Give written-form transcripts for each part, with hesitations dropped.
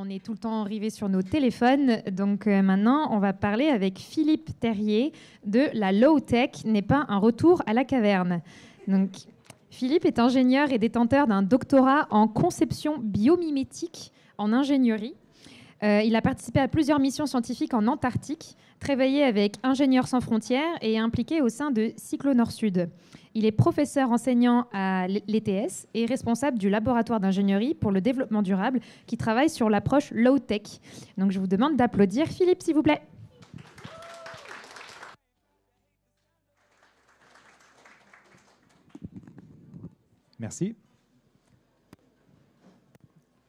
on est tout le temps rivé sur nos téléphones. Donc maintenant, on va parler avec Philippe Terrier de La Low-Tech n'est pas un retour à la caverne. Donc, Philippe est ingénieur et détenteur d'un doctorat en conception biomimétique en ingénierie. Il a participé à plusieurs missions scientifiques en Antarctique, travaillé avec Ingénieurs sans frontières et est impliqué au sein de Cyclo Nord-Sud. Il est professeur enseignant à l'ETS et responsable du laboratoire d'ingénierie pour le développement durable qui travaille sur l'approche low-tech. Donc je vous demande d'applaudir Philippe, s'il vous plaît. Merci.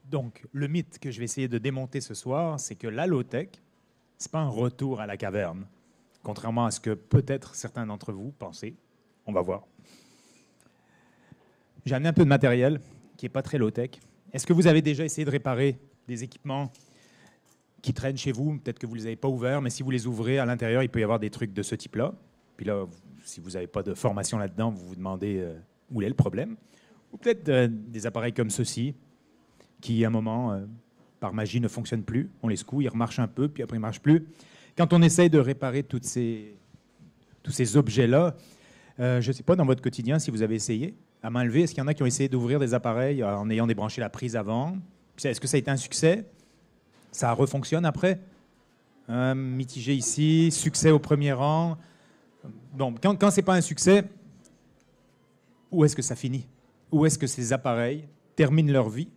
Donc, le mythe que je vais essayer de démonter ce soir, c'est que la low-tech, ce n'est pas un retour à la caverne, contrairement à ce que peut-être certains d'entre vous pensez. On va voir. J'ai amené un peu de matériel qui n'est pas très low-tech. Est-ce que vous avez déjà essayé de réparer des équipements qui traînent chez vous? Peut-être que vous ne les avez pas ouverts, mais si vous les ouvrez, à l'intérieur, il peut y avoir des trucs de ce type-là. Puis là, si vous n'avez pas de formation là-dedans, vous vous demandez où est le problème. Ou peut-être des appareils comme ceux-ci, qui, à un moment, par magie, ne fonctionnent plus. On les secoue, ils remarchent un peu, puis après, ils ne marchent plus. Quand on essaye de réparer tous ces objets-là, je ne sais pas, dans votre quotidien, si vous avez essayé à main levée, est-ce qu'il y en a qui ont essayé d'ouvrir des appareils en ayant débranché la prise avant? Est-ce que ça a été un succès? Ça refonctionne après? Mitigé ici, succès au premier rang. Bon, quand ce n'est pas un succès, où est-ce que ça finit? Où est-ce que ces appareils terminent leur vie?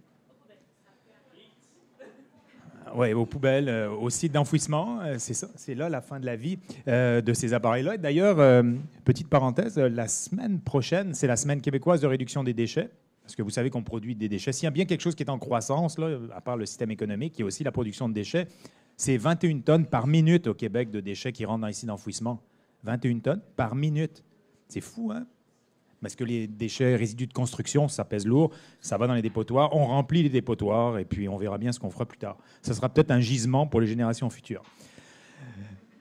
Oui, aux poubelles, au site d'enfouissement, c'est ça, c'est là la fin de la vie de ces appareils-là. D'ailleurs, petite parenthèse, la semaine prochaine, c'est la semaine québécoise de réduction des déchets, parce que vous savez qu'on produit des déchets. S'il y a bien quelque chose qui est en croissance, là, à part le système économique, il y a aussi la production de déchets. C'est 21 tonnes par minute au Québec de déchets qui rentrent dans les sites d'enfouissement. 21 tonnes par minute. C'est fou, hein? Parce que les déchets, résidus de construction, ça pèse lourd, ça va dans les dépotoirs, on remplit les dépotoirs et puis on verra bien ce qu'on fera plus tard. Ça sera peut-être un gisement pour les générations futures.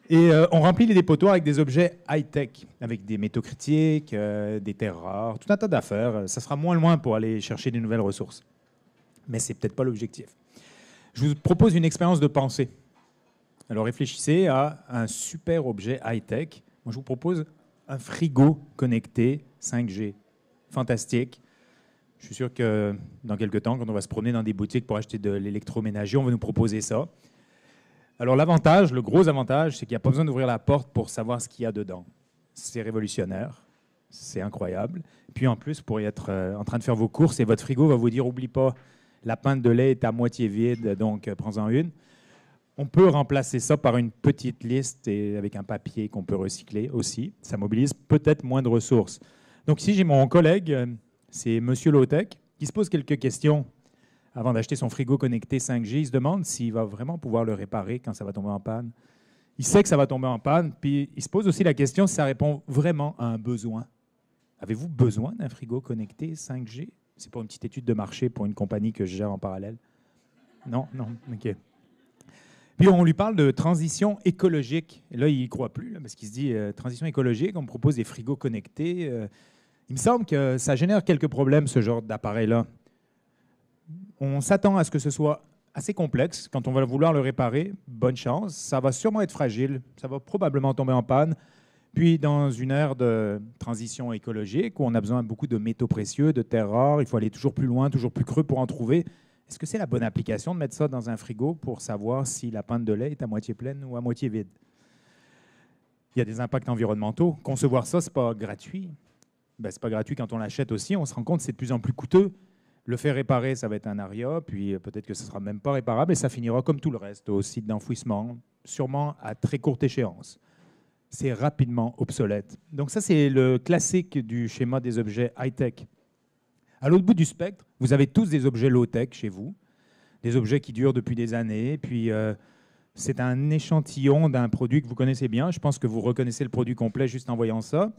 Et on remplit les dépotoirs avec des objets high-tech, avec des métaux critiques, des terres rares, tout un tas d'affaires. Ça sera moins loin pour aller chercher des nouvelles ressources. Mais ce n'est peut-être pas l'objectif. Je vous propose une expérience de pensée. Alors réfléchissez à un super objet high-tech. Moi, je vous propose un frigo connecté 5G. Fantastique. Je suis sûr que dans quelques temps, quand on va se promener dans des boutiques pour acheter de l'électroménager, on va nous proposer ça. Alors l'avantage, le gros avantage, c'est qu'il n'y a pas besoin d'ouvrir la porte pour savoir ce qu'il y a dedans. C'est révolutionnaire. C'est incroyable. Puis en plus, pour y être en train de faire vos courses, et votre frigo va vous dire, oublie pas, la pinte de lait est à moitié vide, donc prends-en une. On peut remplacer ça par une petite liste et avec un papier qu'on peut recycler aussi. Ça mobilise peut-être moins de ressources. Donc ici, j'ai mon collègue, c'est Monsieur Low-Tech, qui se pose quelques questions avant d'acheter son frigo connecté 5G. Il se demande s'il va vraiment pouvoir le réparer quand ça va tomber en panne. Il sait que ça va tomber en panne, puis il se pose aussi la question si ça répond vraiment à un besoin. Avez-vous besoin d'un frigo connecté 5G? C'est pas une petite étude de marché pour une compagnie que je gère en parallèle. Non, OK. Puis on lui parle de transition écologique. Et là, il n'y croit plus, là, parce qu'il se dit transition écologique, on me propose des frigos connectés. Il me semble que ça génère quelques problèmes, ce genre d'appareil-là. On s'attend à ce que ce soit assez complexe. Quand on va vouloir le réparer, bonne chance. Ça va sûrement être fragile. Ça va probablement tomber en panne. Puis, dans une ère de transition écologique, où on a besoin de beaucoup de métaux précieux, de terres rares, il faut aller toujours plus loin, toujours plus creux pour en trouver. Est-ce que c'est la bonne application de mettre ça dans un frigo pour savoir si la pinte de lait est à moitié pleine ou à moitié vide? Il y a des impacts environnementaux. Concevoir ça, ce n'est pas gratuit. Ben, ce n'est pas gratuit quand on l'achète aussi. On se rend compte que c'est de plus en plus coûteux. Le faire réparer, ça va être un aria, puis peut-être que ce ne sera même pas réparable et ça finira comme tout le reste au site d'enfouissement, sûrement à très courte échéance. C'est rapidement obsolète. Donc ça, c'est le classique du schéma des objets high-tech. À l'autre bout du spectre, vous avez tous des objets low-tech chez vous, des objets qui durent depuis des années, puis c'est un échantillon d'un produit que vous connaissez bien. Je pense que vous reconnaissez le produit complet juste en voyant ça.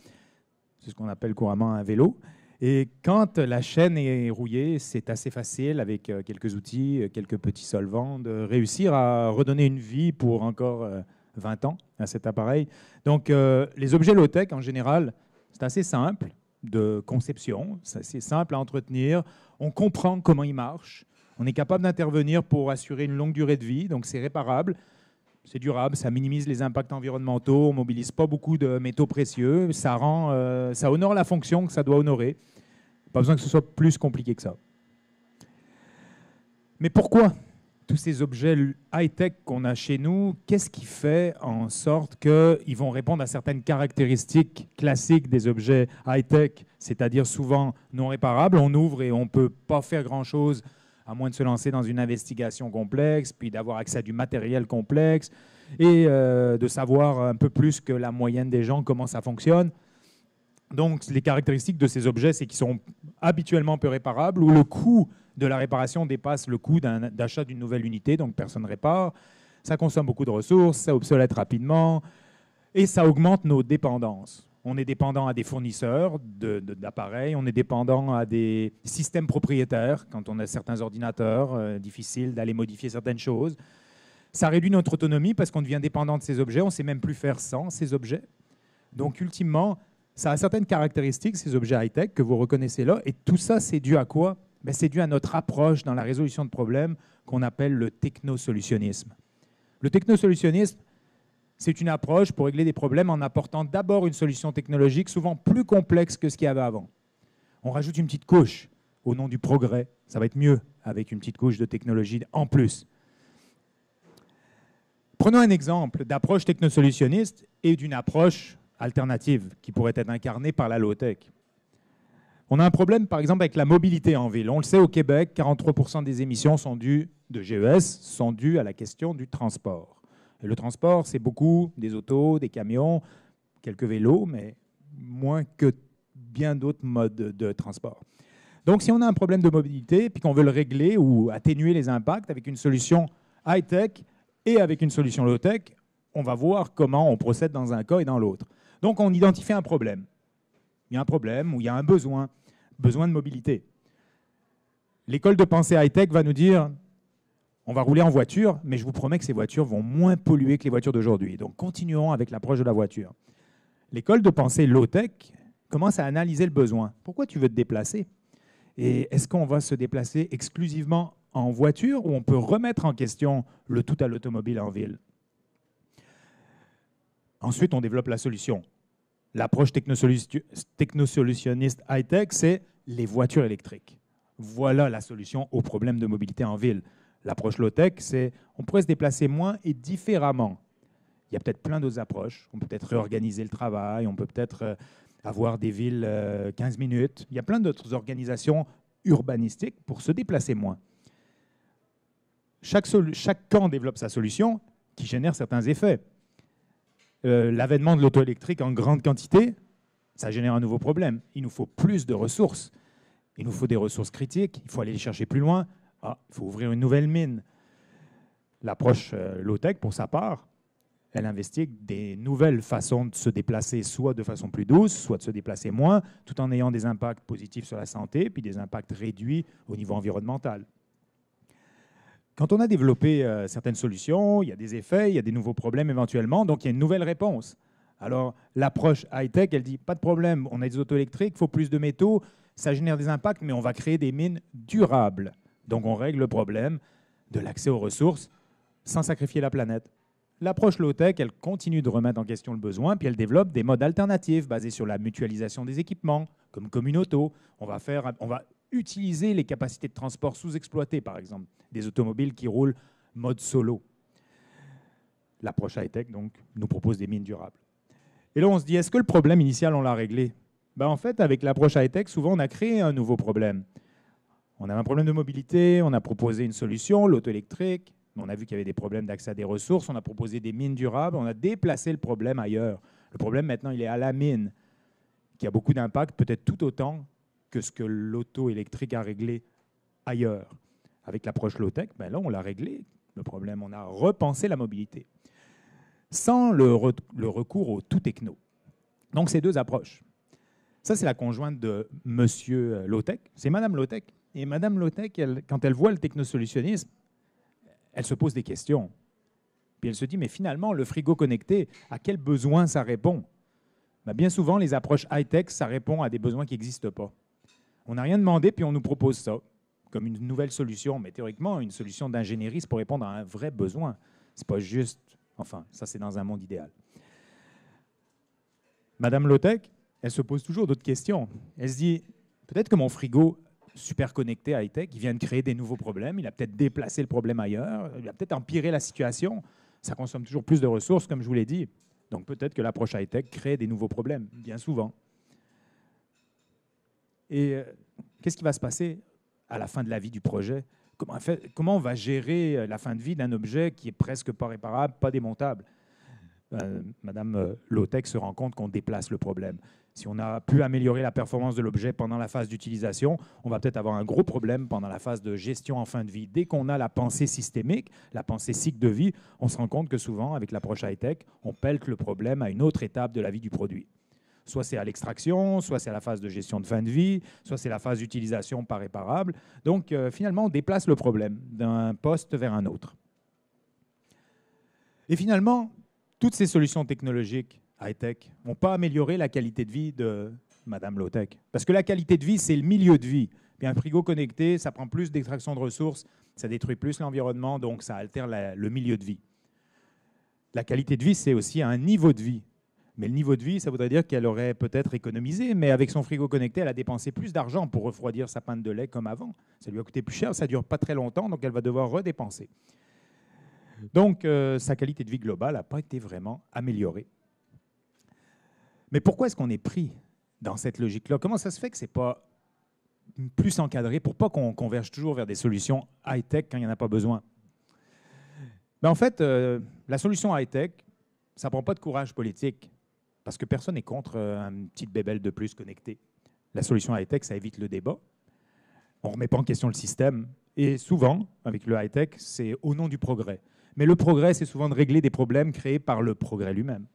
C'est ce qu'on appelle couramment un vélo. Et quand la chaîne est rouillée, c'est assez facile, avec quelques outils, quelques petits solvants, de réussir à redonner une vie pour encore 20 ans à cet appareil. Donc les objets low-tech, en général, c'est assez simple de conception, c'est simple à entretenir, on comprend comment ils marchent, On est capable d'intervenir pour assurer une longue durée de vie, donc c'est réparable, c'est durable, ça minimise les impacts environnementaux, on ne mobilise pas beaucoup de métaux précieux, ça honore la fonction que ça doit honorer. Pas besoin que ce soit plus compliqué que ça. Mais pourquoi tous ces objets high-tech qu'on a chez nous, qu'est-ce qui fait en sorte qu'ils vont répondre à certaines caractéristiques classiques des objets high-tech, c'est-à-dire souvent non réparables? On ouvre et on ne peut pas faire grand-chose à moins de se lancer dans une investigation complexe, puis d'avoir accès à du matériel complexe et de savoir un peu plus que la moyenne des gens comment ça fonctionne. Donc, les caractéristiques de ces objets, c'est qu'ils sont habituellement peu réparables, ou le coût de la réparation dépasse le coût d'achat d'une nouvelle unité, donc personne ne répare. Ça consomme beaucoup de ressources, ça obsolète rapidement, et ça augmente nos dépendances. On est dépendant à des fournisseurs d'appareils, on est dépendant à des systèmes propriétaires, quand on a certains ordinateurs, difficile d'aller modifier certaines choses. Ça réduit notre autonomie parce qu'on devient dépendant de ces objets, on ne sait même plus faire sans ces objets. Donc, ultimement, ça a certaines caractéristiques, ces objets high-tech que vous reconnaissez là, et tout ça, c'est dû à quoi? Ben, c'est dû à notre approche dans la résolution de problèmes qu'on appelle le technosolutionnisme. Le technosolutionnisme, c'est une approche pour régler des problèmes en apportant d'abord une solution technologique souvent plus complexe que ce qu'il y avait avant. On rajoute une petite couche au nom du progrès. Ça va être mieux avec une petite couche de technologie en plus. Prenons un exemple d'approche technosolutionniste et d'une approche alternative qui pourrait être incarnée par la low-tech. On a un problème, par exemple, avec la mobilité en ville. On le sait, au Québec, 43% des émissions de GES sont dues à la question du transport. Et le transport, c'est beaucoup des autos, des camions, quelques vélos, mais moins que bien d'autres modes de transport. Donc, si on a un problème de mobilité, puis qu'on veut le régler ou atténuer les impacts avec une solution high-tech et avec une solution low-tech, on va voir comment on procède dans un cas et dans l'autre. Donc, on identifie un problème. Il y a un problème ou il y a un besoin de mobilité. L'école de pensée high-tech va nous dire on va rouler en voiture, mais je vous promets que ces voitures vont moins polluer que les voitures d'aujourd'hui. Donc, continuons avec l'approche de la voiture. L'école de pensée low-tech commence à analyser le besoin. Pourquoi tu veux te déplacer? Et est-ce qu'on va se déplacer exclusivement en voiture ou on peut remettre en question le tout à l'automobile en ville? Ensuite, on développe la solution. L'approche technosolutionniste high-tech, c'est les voitures électriques. Voilà la solution au problème de mobilité en ville. L'approche low-tech, c'est on pourrait se déplacer moins et différemment. Il y a peut-être plein d'autres approches. On peut peut-être réorganiser le travail, on peut peut-être avoir des villes 15 minutes. Il y a plein d'autres organisations urbanistiques pour se déplacer moins. Chaque camp développe sa solution qui génère certains effets. L'avènement de l'auto électrique en grande quantité, ça génère un nouveau problème. Il nous faut plus de ressources. Il nous faut des ressources critiques. Il faut aller les chercher plus loin. Il faut ouvrir une nouvelle mine. L'approche low-tech, pour sa part, elle investigue des nouvelles façons de se déplacer, soit de façon plus douce, soit de se déplacer moins, tout en ayant des impacts positifs sur la santé, puis des impacts réduits au niveau environnemental. Quand on a développé certaines solutions, il y a des effets, il y a des nouveaux problèmes éventuellement, donc il y a une nouvelle réponse. Alors, l'approche high-tech, elle dit, pas de problème, on a des autos électriques, il faut plus de métaux, ça génère des impacts, mais on va créer des mines durables. Donc, on règle le problème de l'accès aux ressources sans sacrifier la planète. L'approche low-tech, elle continue de remettre en question le besoin, puis elle développe des modes alternatifs basés sur la mutualisation des équipements, comme Communauto. On va utiliser les capacités de transport sous-exploitées, par exemple, des automobiles qui roulent mode solo. L'approche high-tech, donc, nous propose des mines durables. Et là, on se dit, est-ce que le problème initial, on l'a réglé? En fait, avec l'approche high-tech, souvent, on a créé un nouveau problème. On avait un problème de mobilité, on a proposé une solution, l'auto électrique. On a vu qu'il y avait des problèmes d'accès à des ressources, on a proposé des mines durables, on a déplacé le problème ailleurs. Le problème, maintenant, il est à la mine, qui a beaucoup d'impact, peut-être tout autant que ce que l'auto électrique a réglé ailleurs. Avec l'approche low-tech, là, on l'a réglé, le problème. On a repensé la mobilité, sans le recours au tout techno. Donc, ces deux approches. Ça, c'est la conjointe de Monsieur Low-tech, c'est Madame Low-tech. Et Madame Low-tech, quand elle voit le technosolutionnisme, elle se pose des questions. Puis elle se dit, mais finalement, le frigo connecté, à quel besoin ça répond? Bien souvent, les approches high-tech, ça répond à des besoins qui n'existent pas. On n'a rien demandé, puis on nous propose ça. comme une nouvelle solution, mais théoriquement, une solution d'ingénierie, c'est pour répondre à un vrai besoin. C'est pas juste... Enfin, ça, c'est dans un monde idéal. Madame Low-Tech, elle se pose toujours d'autres questions. Elle se dit, peut-être que mon frigo super connecté high-tech, il vient de créer des nouveaux problèmes, il a peut-être déplacé le problème ailleurs, il a peut-être empiré la situation. Ça consomme toujours plus de ressources, comme je vous l'ai dit. Donc peut-être que l'approche high-tech crée des nouveaux problèmes, bien souvent. Et qu'est-ce qui va se passer à la fin de la vie du projet? Comment on va gérer la fin de vie d'un objet qui est presque pas réparable, pas démontable? Madame Low-Tech se rend compte qu'on déplace le problème. Si on a pu améliorer la performance de l'objet pendant la phase d'utilisation, on va peut-être avoir un gros problème pendant la phase de gestion en fin de vie. Dès qu'on a la pensée systémique, la pensée cycle de vie, on se rend compte que souvent, avec l'approche high-tech, on pelte le problème à une autre étape de la vie du produit. Soit c'est à l'extraction, soit c'est à la phase de gestion de fin de vie, soit c'est la phase d'utilisation pas réparable. Donc finalement, on déplace le problème d'un poste vers un autre. Et finalement, toutes ces solutions technologiques high-tech n'ont pas amélioré la qualité de vie de Madame Low-Tech. Parce que la qualité de vie, c'est le milieu de vie. Puis un frigo connecté, ça prend plus d'extraction de ressources, ça détruit plus l'environnement, donc ça altère le milieu de vie. La qualité de vie, c'est aussi un niveau de vie. Mais le niveau de vie, ça voudrait dire qu'elle aurait peut-être économisé, mais avec son frigo connecté, elle a dépensé plus d'argent pour refroidir sa pinte de lait comme avant. Ça lui a coûté plus cher, ça ne dure pas très longtemps, donc elle va devoir redépenser. Donc, sa qualité de vie globale n'a pas été vraiment améliorée. Mais pourquoi est-ce qu'on est pris dans cette logique-là? Comment ça se fait que ce n'est pas plus encadré pour pas qu'on converge toujours vers des solutions high-tech quand il n'y en a pas besoin? En fait, la solution high-tech, ça ne prend pas de courage politique, parce que personne n'est contre une petite bébelle de plus connectée. La solution high-tech, ça évite le débat. On ne remet pas en question le système. Et souvent, avec le high-tech, c'est au nom du progrès. Mais le progrès, c'est souvent de régler des problèmes créés par le progrès lui-même.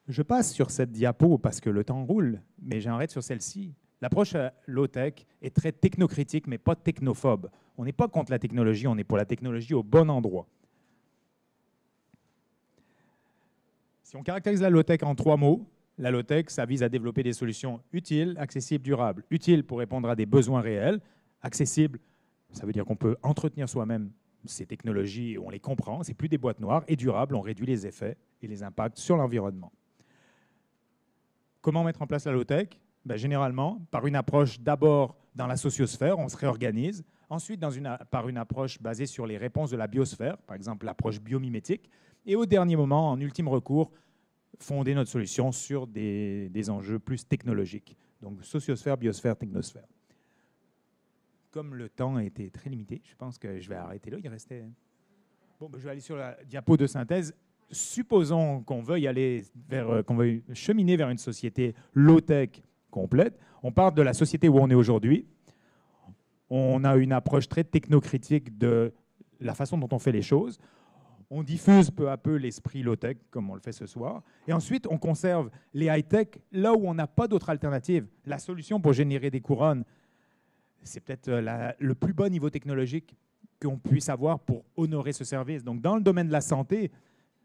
Je passe sur cette diapo parce que le temps roule, mais j'arrête sur celle-ci. L'approche low-tech est très technocritique, mais pas technophobe. On n'est pas contre la technologie, on est pour la technologie au bon endroit. Si on caractérise la low-tech en 3 mots, la low-tech, ça vise à développer des solutions utiles, accessibles, durables. Utiles pour répondre à des besoins réels. Accessibles, ça veut dire qu'on peut entretenir soi-même ces technologies, on les comprend, c'est plus des boîtes noires. Et durable, on réduit les effets et les impacts sur l'environnement. Comment mettre en place la low-tech? Généralement, par une approche d'abord dans la sociosphère, on se réorganise. Ensuite, par une approche basée sur les réponses de la biosphère, par exemple l'approche biomimétique. Et au dernier moment, en ultime recours, fonder notre solution sur des enjeux plus technologiques. Donc sociosphère, biosphère, technosphère. Comme le temps a été très limité, je pense que je vais arrêter là. Il restait... Bon, je vais aller sur la diapo de synthèse. Supposons qu'on veuille qu'on veuille cheminer vers une société low-tech complète. On part de la société où on est aujourd'hui. On a une approche très technocritique de la façon dont on fait les choses. On diffuse peu à peu l'esprit low-tech, comme on le fait ce soir. Et ensuite, on conserve les high-tech là où on n'a pas d'autre alternative. La solution pour générer des couronnes, c'est peut-être le plus bas niveau technologique qu'on puisse avoir pour honorer ce service. Donc, dans le domaine de la santé,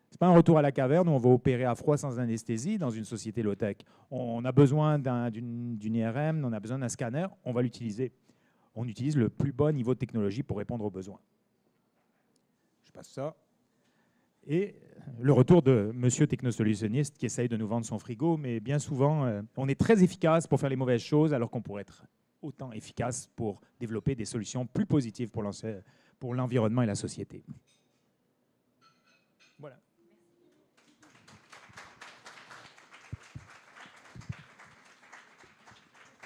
ce n'est pas un retour à la caverne où on va opérer à froid sans anesthésie dans une société low-tech. On a besoin d'une IRM, on a besoin d'un scanner, on va l'utiliser. On utilise le plus bas niveau de technologie pour répondre aux besoins. Je passe ça. Et le retour de monsieur technosolutionniste qui essaye de nous vendre son frigo, mais bien souvent, on est très efficace pour faire les mauvaises choses alors qu'on pourrait être autant efficace pour développer des solutions plus positives pour l'environnement et la société. Voilà.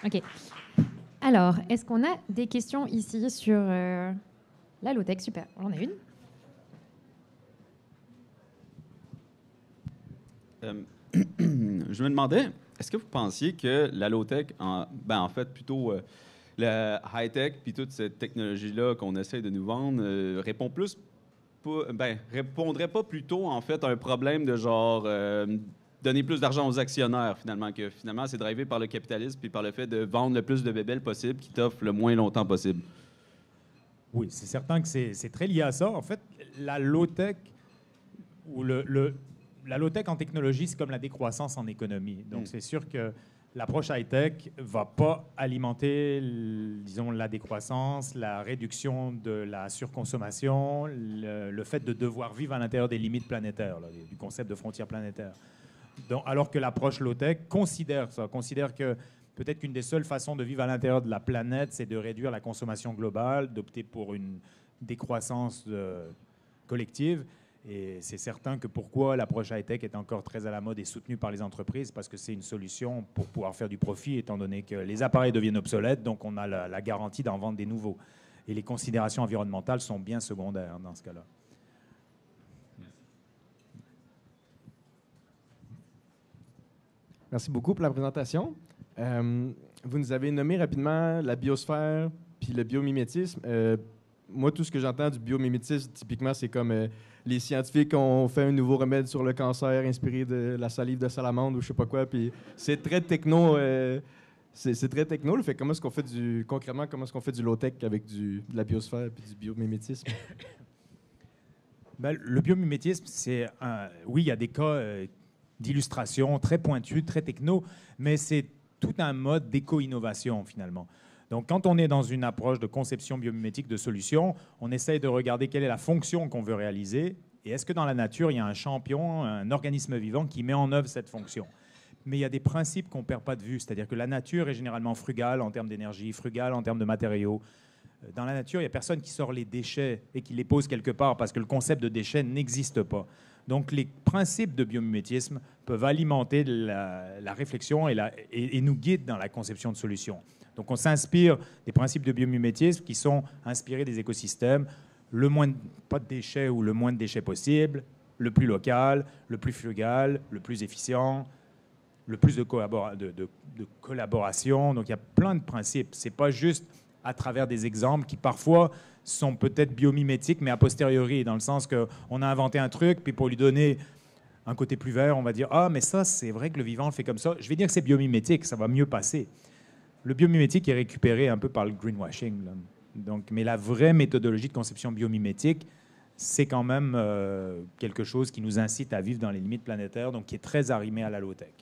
OK. Alors, est-ce qu'on a des questions ici sur la low-tech? Super, j'en ai une. Je me demandais, est-ce que vous pensiez que la low-tech, en fait, plutôt le high-tech, puis toute cette technologie-là qu'on essaie de nous vendre, répondrait pas plutôt, en fait, à un problème de genre donner plus d'argent aux actionnaires, finalement, que finalement, c'est drivé par le capitalisme puis par le fait de vendre le plus de bébelles possible qui t'offre le moins longtemps possible? Oui, c'est certain que c'est très lié à ça. En fait, la low-tech ou la low-tech en technologie, c'est comme la décroissance en économie. Donc, c'est sûr que l'approche high-tech ne va pas alimenter, disons, la décroissance, la réduction de la surconsommation, le fait de devoir vivre à l'intérieur des limites planétaires, là, du concept de frontières planétaires. Donc, alors que l'approche low-tech considère ça, considère que peut-être qu'une des seules façons de vivre à l'intérieur de la planète, c'est de réduire la consommation globale, d'opter pour une décroissance collective. Et c'est certain que pourquoi l'approche high-tech est encore très à la mode et soutenue par les entreprises, parce que c'est une solution pour pouvoir faire du profit, étant donné que les appareils deviennent obsolètes, donc on a la garantie d'en vendre des nouveaux. Et les considérations environnementales sont bien secondaires dans ce cas-là. Merci beaucoup pour la présentation. Vous nous avez nommé rapidement la biosphère puis le biomimétisme. Moi, tout ce que j'entends du biomimétisme, typiquement, c'est comme les scientifiques ont fait un nouveau remède sur le cancer inspiré de la salive de salamandre ou je sais pas quoi. Puis c'est très techno. C'est très techno. Fait comment est-ce qu'on fait concrètement, comment est-ce qu'on fait du low-tech avec de la biosphère puis du biomimétisme? Ben, le biomimétisme, oui, il y a des cas d'illustration très pointus, très techno, mais c'est tout un mode d'éco-innovation finalement. Donc, quand on est dans une approche de conception biomimétique de solutions, on essaye de regarder quelle est la fonction qu'on veut réaliser et est-ce que dans la nature, il y a un champion, un organisme vivant qui met en œuvre cette fonction. Mais il y a des principes qu'on ne perd pas de vue, c'est-à-dire que la nature est généralement frugale en termes d'énergie, frugale en termes de matériaux. Dans la nature, il n'y a personne qui sort les déchets et qui les pose quelque part parce que le concept de déchets n'existe pas. Donc, les principes de biomimétisme peuvent alimenter la réflexion et nous guident dans la conception de solutions. Donc, on s'inspire des principes de biomimétisme qui sont inspirés des écosystèmes, pas de déchets ou le moins de déchets possible, le plus local, le plus frugal, le plus efficient, le plus de collaboration. Donc, il y a plein de principes. Ce n'est pas juste à travers des exemples qui, parfois, sont peut-être biomimétiques, mais a posteriori, dans le sens qu'on a inventé un truc, puis pour lui donner un côté plus vert, on va dire « Ah, mais ça, c'est vrai que le vivant le fait comme ça. » Je vais dire que c'est biomimétique, ça va mieux passer. Le biomimétique est récupéré un peu par le greenwashing, là. Donc, mais la vraie méthodologie de conception biomimétique, c'est quand même quelque chose qui nous incite à vivre dans les limites planétaires, donc qui est très arrimé à la low-tech.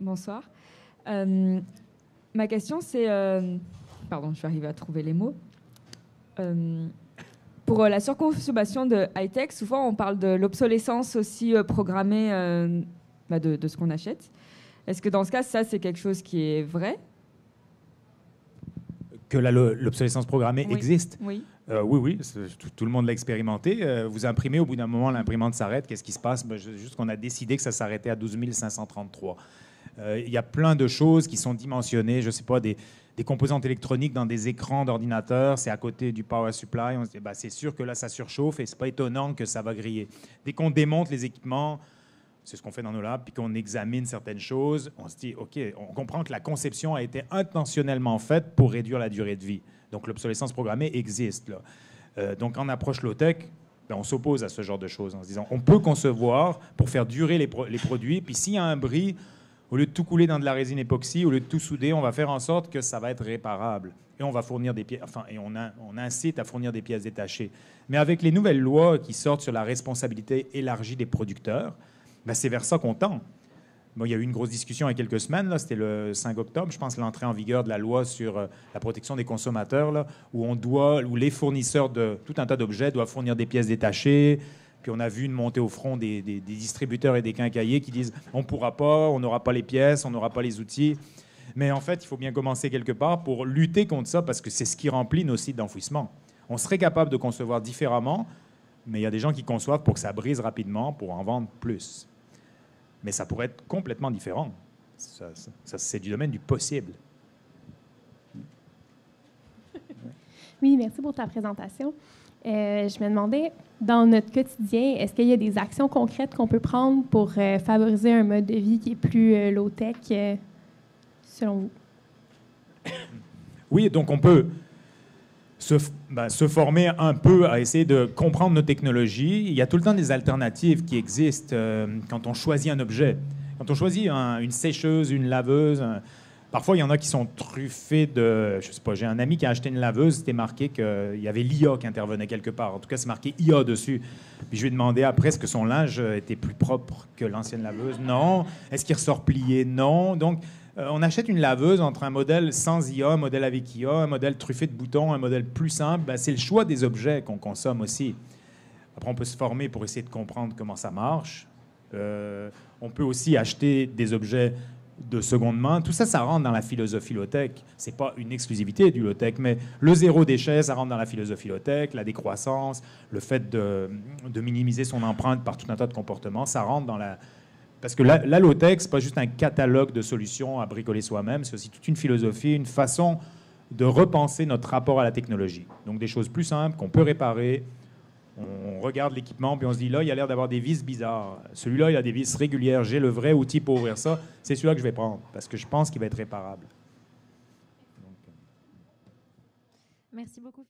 Bonsoir. Ma question, c'est... pardon, je vais arriver à trouver les mots. Pour la surconsommation de high-tech, souvent, on parle de l'obsolescence aussi programmée de ce qu'on achète. Est-ce que dans ce cas, ça, c'est quelque chose qui est vrai? Que l'obsolescence programmée existe? Oui. Oui, tout le monde l'a expérimenté. Vous imprimez, au bout d'un moment, l'imprimante s'arrête. Qu'est-ce qui se passe? Juste qu'on a décidé que ça s'arrêtait à 12 533. Il y a plein de choses qui sont dimensionnées. Je ne sais pas, des composantes électroniques dans des écrans d'ordinateur. C'est à côté du power supply. On se dit, c'est sûr que là, ça surchauffe et ce n'est pas étonnant que ça va griller. Dès qu'on démonte les équipements, c'est ce qu'on fait dans nos labs, puis qu'on examine certaines choses, on se dit, OK, on comprend que la conception a été intentionnellement faite pour réduire la durée de vie. Donc, l'obsolescence programmée existe, là. Donc, en approche low-tech, on s'oppose à ce genre de choses en se disant, on peut concevoir pour faire durer les produits, puis s'il y a un bris, au lieu de tout couler dans de la résine époxy, au lieu de tout souder, on va faire en sorte que ça va être réparable. Et on va fournir des pièces, et on incite à fournir des pièces détachées. Mais avec les nouvelles lois qui sortent sur la responsabilité élargie des producteurs, c'est vers ça qu'on tend. Bon, il y a eu une grosse discussion il y a quelques semaines, c'était le 5 octobre, je pense, l'entrée en vigueur de la loi sur la protection des consommateurs, là, où les fournisseurs de tout un tas d'objets doivent fournir des pièces détachées. Puis on a vu une montée au front des distributeurs et des quincailliers qui disent on ne pourra pas, on n'aura pas les pièces, on n'aura pas les outils. Mais en fait, il faut bien commencer quelque part pour lutter contre ça, parce que c'est ce qui remplit nos sites d'enfouissement. On serait capable de concevoir différemment, mais il y a des gens qui conçoivent pour que ça brise rapidement, pour en vendre plus. Mais ça pourrait être complètement différent. Ça, c'est du domaine du possible. Oui, merci pour ta présentation. Je me demandais, dans notre quotidien, est-ce qu'il y a des actions concrètes qu'on peut prendre pour favoriser un mode de vie qui est plus low-tech, selon vous? Oui, donc on peut se former un peu à essayer de comprendre nos technologies. Il y a tout le temps des alternatives qui existent quand on choisit un objet. Quand on choisit une sécheuse, une laveuse, Parfois, il y en a qui sont truffés de... Je sais pas, j'ai un ami qui a acheté une laveuse, c'était marqué qu'il y avait l'IA qui intervenait quelque part. En tout cas, c'est marqué IA dessus. Puis je lui ai demandé après, est-ce que son linge était plus propre que l'ancienne laveuse? Non. Est-ce qu'il ressort plié? Non. Donc, on achète une laveuse entre un modèle sans IA, un modèle avec IA, un modèle truffé de boutons, un modèle plus simple. Ben, c'est le choix des objets qu'on consomme aussi. Après, on peut se former pour essayer de comprendre comment ça marche. On peut aussi acheter des objets de seconde main. Tout ça, ça rentre dans la philosophie low-tech. Ce n'est pas une exclusivité du low-tech, mais le zéro déchet, ça rentre dans la philosophie low-tech, la décroissance, le fait de minimiser son empreinte par tout un tas de comportements, ça rentre dans la... Parce que la low-tech, ce n'est pas juste un catalogue de solutions à bricoler soi-même, c'est aussi toute une philosophie, une façon de repenser notre rapport à la technologie. Donc des choses plus simples qu'on peut réparer. On regarde l'équipement, puis on se dit, là, il a l'air d'avoir des vis bizarres. Celui-là, il a des vis régulières. J'ai le vrai outil pour ouvrir ça. C'est celui-là que je vais prendre, parce que je pense qu'il va être réparable. Merci beaucoup.